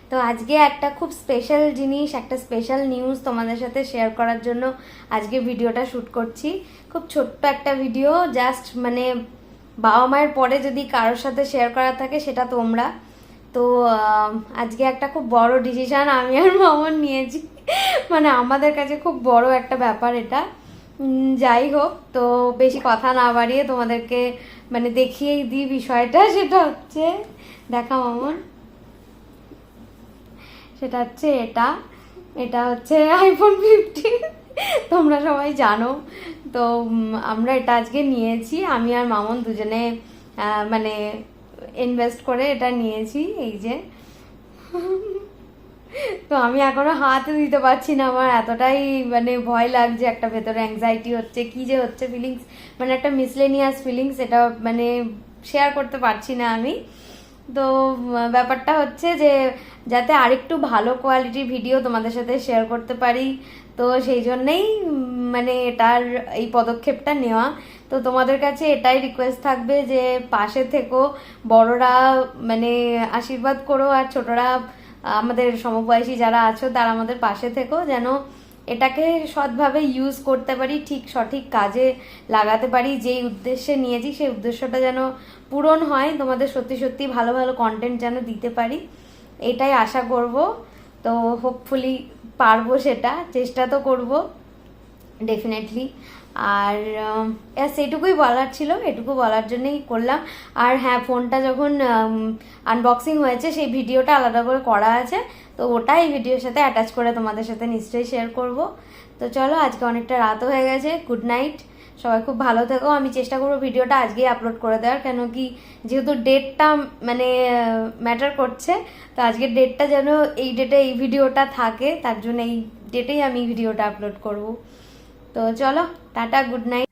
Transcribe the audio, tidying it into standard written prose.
তো আজকে একটা খুব স্পেশাল জিনিস, একটা স্পেশাল নিউজ তোমাদের সাথে শেয়ার করার জন্য আজকে ভিডিওটা শ্যুট করছি। খুব ছোট্ট একটা ভিডিও, জাস্ট মানে বাবা মায়ের পরে যদি কারোর সাথে শেয়ার করা থাকে সেটা তোমরা। তো আজকে একটা খুব বড় ডিসিশন আমি আর মামন নিয়েছি, মানে আমাদের কাছে খুব বড় একটা ব্যাপার এটা। যাই হোক, তো বেশি কথা না বাড়িয়ে তোমাদেরকে মানে দেখিয়েই দিই বিষয়টা। সেটা হচ্ছে, দেখা মামন, সেটা হচ্ছে এটা এটা হচ্ছে আইফোন 15। তোমরা সবাই জানো। তো আমরা এটা আজকে নিয়েছি, আমি আর মামন দুজনে মানে ইনভেস্ট করে এটা নিয়েছি। এই যে, তো আমি এখনো হাতে দিতে পারছি না, আমার এতটাই মানে ভয় লাগছে, একটা ভেতরে অ্যাংজাইটি হচ্ছে, কি যে হচ্ছে ফিলিংস, মানে একটা মিসলেনিয়াস ফিলিংস, এটা মানে শেয়ার করতে পারছি না আমি। তো ব্যাপারটা হচ্ছে যে যাতে আরেকটু ভালো কোয়ালিটির ভিডিও তোমাদের সাথে শেয়ার করতে পারি, তো সেই জন্যেই মানে এটার এই পদক্ষেপটা নেওয়া। তো তোমাদের কাছে এটাই রিকোয়েস্ট থাকবে যে পাশে থেকো, বড়রা মানে আশীর্বাদ করো, আর ছোটরা আমাদের সমবয়সী যারা আছো তারা আমাদের পাশে থেকো, যেন এটাকে সৎভাবে ইউজ করতে পারি, ঠিক সঠিক কাজে লাগাতে পারি। যেই উদ্দেশ্যে নিয়েছি সেই উদ্দেশ্যটা যেন পূরণ হয়, তোমাদের সত্যি সত্যি ভালো ভালো কন্টেন্ট যেন দিতে পারি, এটাই আশা করব। তো হোপফুলি পারবো, সেটা চেষ্টা তো করব ডেফিনেটলি। আর সেইটুকুই বলার ছিল, এটুকু বলার জন্যই করলাম। আর হ্যাঁ, ফোনটা যখন আনবক্সিং হয়েছে সেই ভিডিওটা আলাদা করে করা আছে, তো ওটাই ভিডিওর সাথে অ্যাটাচ করে তোমাদের সাথে নিশ্চয়ই শেয়ার করব। তো চলো, আজকে অনেকটা রাতও হয়ে গেছে, গুড নাইট, সবাই খুব ভালো থেকো। আমি চেষ্টা করবো ভিডিওটা আজকেই আপলোড করে দেওয়ার, কেন কি যেহেতু ডেটটা মানে ম্যাটার করছে, তো আজকের ডেটটা যেন এই ডেটে এই ভিডিওটা থাকে, তার জন্য এই ডেটেই আমি ভিডিওটা আপলোড করব। তো চলো, টাটা, গুড নাইট।